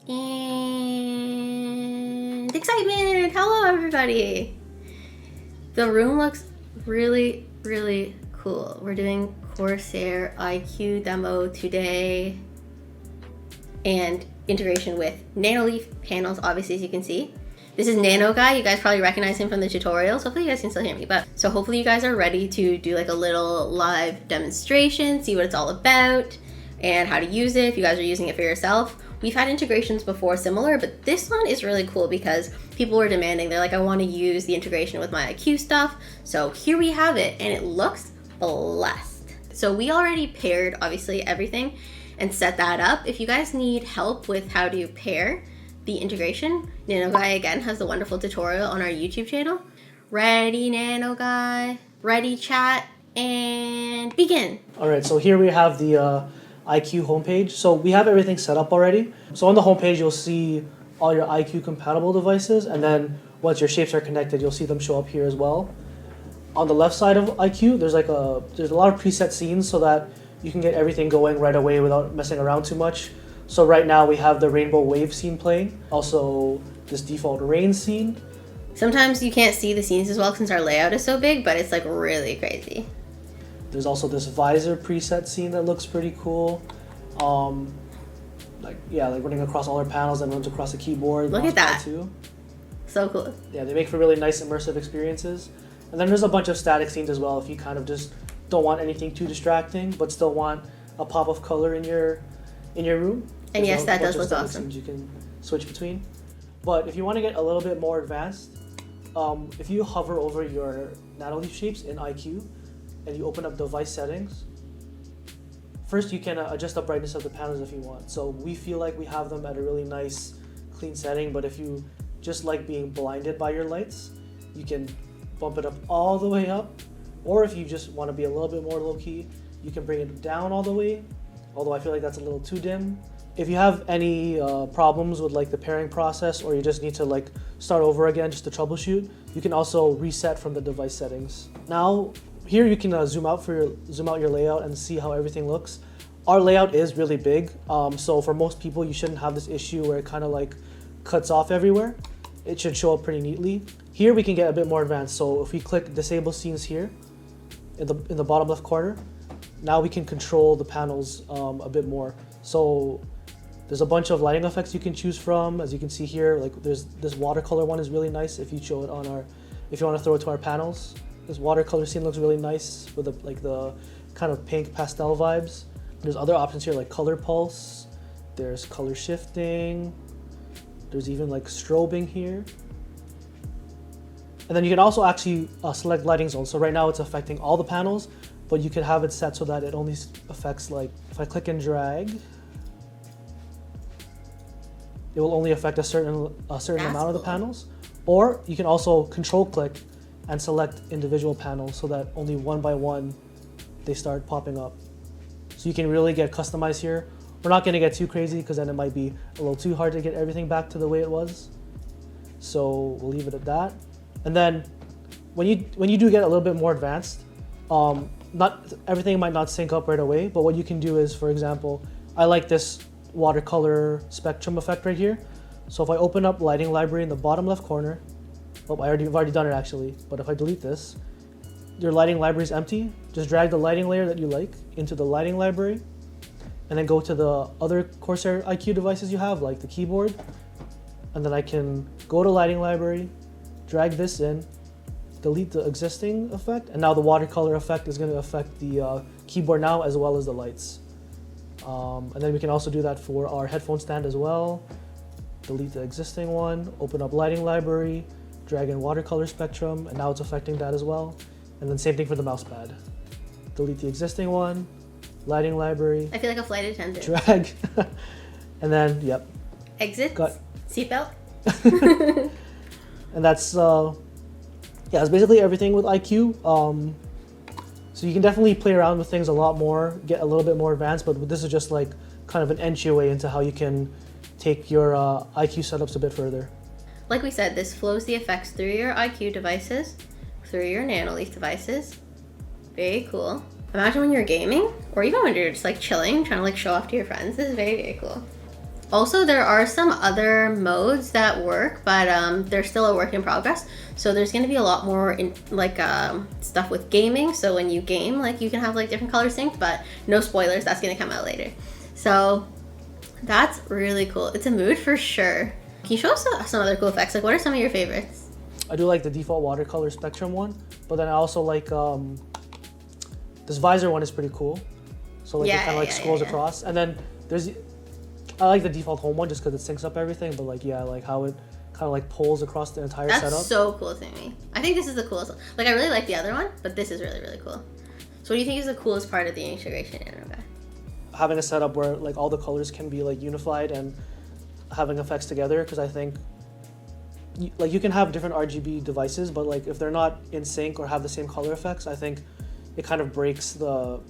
And excitement! Hello everybody! The room looks really, really cool. We're doing CORSAIR iCUE demo today and integration with Nanoleaf panels, obviously, as you can see. This is Nano Guy. You guys probably recognize him from the tutorials. Hopefully you guys can still hear me. So hopefully you guys are ready to do like a little live demonstration, see what it's all about and how to use it if you guys are using it for yourself. We've had integrations before similar, but this one is really cool because people were demanding. They're like, I want to use the integration with my iCUE stuff. So here we have it, and it looks blessed. So we already paired, obviously, everything and set that up. If you guys need help with how to pair the integration, Nano Guy again has the wonderful tutorial on our YouTube channel. Ready, Nano Guy? Ready, chat? And begin. All right, so here we have the iCUE homepage. So we have everything set up already. So on the homepage, you'll see all your iCUE compatible devices, and then once your shapes are connected, you'll see them show up here as well. On the left side of iCUE, there's a lot of preset scenes so that you can get everything going right away without messing around too much. So right now we have the rainbow wave scene playing, also this default rain scene. Sometimes you can't see the scenes as well since our layout is so big, but it's like really crazy. There's also this VISOR preset scene that looks pretty cool. Like running across all our panels and runs across the keyboard. Look at that. Too. So cool. Yeah, they make for really nice immersive experiences. And then there's a bunch of static scenes as well if you kind of just don't want anything too distracting, but still want a pop of color in your room. And yes, that does look awesome. You can switch between. But if you want to get a little bit more advanced, if you hover over your Nanoleaf shapes in iCUE and you open up device settings, first you can adjust the brightness of the panels if you want. So we feel like we have them at a really nice, clean setting, but if you just like being blinded by your lights, you can bump it up all the way up. Or if you just want to be a little bit more low-key, you can bring it down all the way, although I feel like that's a little too dim. If you have any problems with like the pairing process, or you just need to like start over again just to troubleshoot, you can also reset from the device settings. Now, here you can zoom out your layout and see how everything looks. Our layout is really big, so for most people, you shouldn't have this issue where it kind of like cuts off everywhere. It should show up pretty neatly. Here we can get a bit more advanced. So if we click disable scenes here in the bottom left corner, now we can control the panels a bit more. So there's a bunch of lighting effects you can choose from. As you can see here, like there's this watercolor one is really nice if you show it on if you want to throw it to our panels. This watercolor scene looks really nice with the kind of pink pastel vibes. There's other options here like color pulse. There's color shifting. There's even like strobing here. And then you can also actually select lighting zones. So right now it's affecting all the panels, but you could have it set so that it only affects, like, if I click and drag, it will only affect a certain amount of the panels. Or you can also control click and select individual panels so that only one by one they start popping up. So you can really get customized here. We're not going to get too crazy because then it might be a little too hard to get everything back to the way it was. So we'll leave it at that. And then when you do get a little bit more advanced, not everything might not sync up right away, but what you can do is, for example, I like this watercolor spectrum effect right here. So if I open up lighting library in the bottom left corner, I've already done it actually, but if I delete this, your lighting library is empty. Just drag the lighting layer that you like into the lighting library, and then go to the other CORSAIR iCUE devices you have, like the keyboard, and then I can go to lighting library, drag this in, delete the existing effect, and now the watercolor effect is going to affect the keyboard now as well as the lights. And then we can also do that for our headphone stand as well. Delete the existing one, open up lighting library, drag in watercolor spectrum, and now it's affecting that as well. And then same thing for the mouse pad. Delete the existing one, lighting library. I feel like a flight attendant. Drag, and then, yep. Exit, seatbelt. And that's that's basically everything with iCUE. So you can definitely play around with things a lot more, get a little bit more advanced, but this is just like kind of an entryway into how you can take your iCUE setups a bit further. Like we said, this flows the effects through your iCUE devices, through your Nanoleaf devices. Very cool. Imagine when you're gaming, or even when you're just like chilling, trying to like show off to your friends. This is very, very cool. Also, there are some other modes that work, but they're still a work in progress. So there's going to be a lot more in like stuff with gaming. So when you game, like you can have like different colors synced, but no spoilers. That's going to come out later. So that's really cool. It's a mood for sure. Can you show us some other cool effects? Like, what are some of your favorites? I do like the default watercolor spectrum one, but then I also like this visor one is pretty cool. So like it kind of like scrolls across, and then I like the default home one just because it syncs up everything. But like I like how it kind of like pulls across the entire setup. That's so cool to me. I think this is the coolest one. Like I really like the other one, but this is really, really cool. So what do you think is the coolest part of the integration, Nanoguy? Having a setup where like all the colors can be like unified and having effects together, because I think you can have different RGB devices, but like if they're not in sync or have the same color effects, I think it kind of breaks the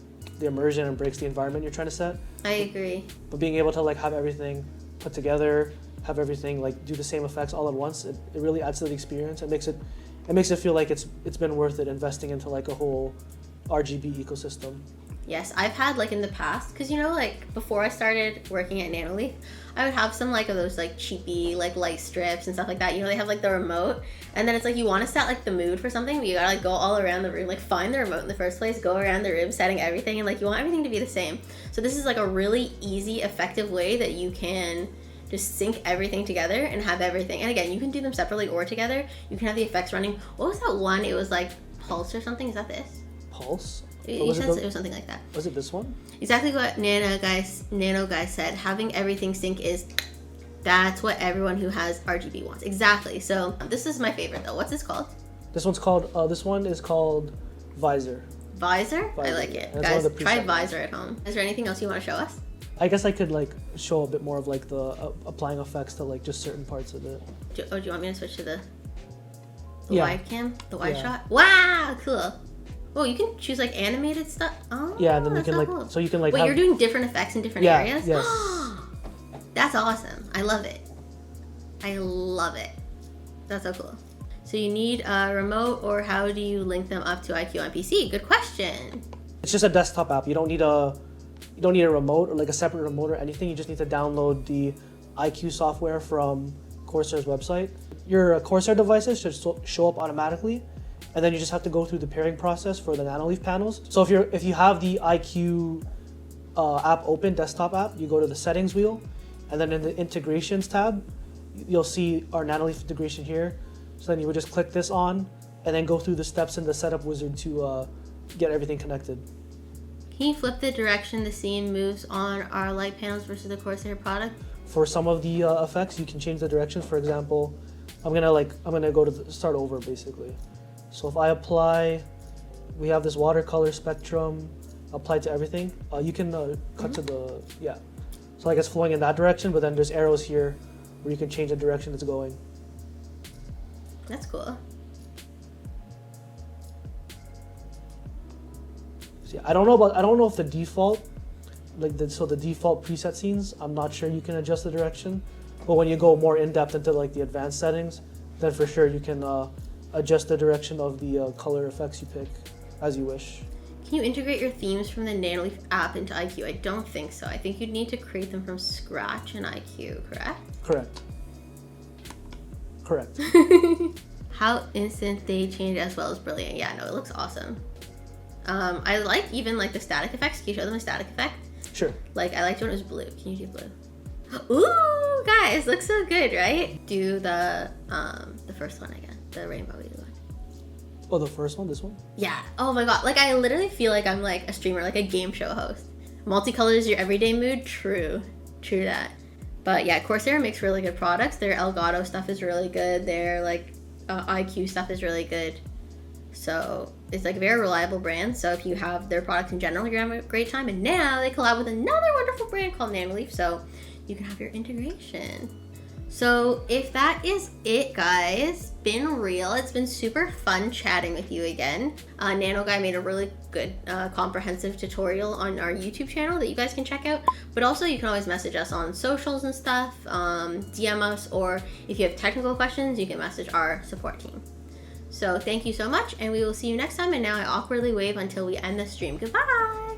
immersion and breaks the environment you're trying to set. I agree. But being able to like have everything put together, have everything like do the same effects all at once, it really adds to the experience. It makes it feel like it's been worth it investing into like a whole RGB ecosystem. Yes, I've had like in the past, because you know, like before I started working at Nanoleaf, I would have some like of those like cheapy like light strips and stuff like that. You know, they have like the remote, and then it's like you want to set like the mood for something, but you gotta like go all around the room, like find the remote in the first place, go around the room, setting everything, and like you want everything to be the same. So this is like a really easy, effective way that you can just sync everything together and have everything. And again, you can do them separately or together. You can have the effects running. What was that one? It was like Pulse or something. Is that this? Pulse? You said it was something like that. Was it this one? Exactly what Nano guy said. Having everything sync that's what everyone who has RGB wants. Exactly. So this is my favorite though. What's this called? This one is called VISOR. VISOR? I like it. Guys, try VISOR at home. Is there anything else you want to show us? I guess I could like show a bit more of like the applying effects to like just certain parts of it. Do you want me to switch to the yeah. wide cam? The wide shot? Wow, cool. Oh, you can choose like animated stuff. Oh, yeah, and then you can like cool. So you can like. Wait, you're doing different effects in different areas? Yes. That's awesome. I love it. I love it. That's so cool. So you need a remote, or how do you link them up to iCUE on PC? Good question. It's just a desktop app. You don't need a remote or like a separate remote or anything. You just need to download the iCUE software from Corsair's website. Your Corsair devices should show up automatically. And then you just have to go through the pairing process for the Nanoleaf panels. So if you have the iCUE app open, desktop app, you go to the settings wheel, and then in the integrations tab, you'll see our Nanoleaf integration here. So then you would just click this on, and then go through the steps in the setup wizard to get everything connected. Can you flip the direction the scene moves on our light panels versus the Corsair product? For some of the effects, you can change the directions. For example, I'm gonna go to start over basically. So if I apply, we have this watercolor spectrum applied to everything. You can cut to the, So like it's flowing in that direction, but then there's arrows here where you can change the direction it's going. That's cool. So, I don't know if the default, the default preset scenes, I'm not sure you can adjust the direction. But when you go more in depth into like the advanced settings, then for sure you can adjust the direction of the color effects you pick as you wish. Can you integrate your themes from the Nanoleaf app into iCUE? I don't think so. I think you'd need to create them from scratch in iCUE, correct? Correct. How instant they change as well is brilliant. Yeah, no, it looks awesome. I like even like the static effects. Can you show them a static effect? Sure. Like I liked when it was blue. Can you do blue? Ooh, guys, looks so good, right? Do the first one again, the rainbow one. Oh, the first one, this one? Yeah. Oh my god. Like I literally feel like I'm like a streamer, like a game show host. Multicolor is your everyday mood. True that. But yeah, Corsair makes really good products. Their Elgato stuff is really good. Their like iCUE stuff is really good. So it's like a very reliable brand. So if you have their products in general, you're having a great time. And now they collab with another wonderful brand called Nanoleaf. So you can have your integration. So if that is it, guys, been real. It's been super fun chatting with you again. Nano Guy made a really good comprehensive tutorial on our YouTube channel that you guys can check out. But also you can always message us on socials and stuff, DM us, or if you have technical questions, you can message our support team. So thank you so much, and we will see you next time. And now I awkwardly wave until we end the stream. Goodbye.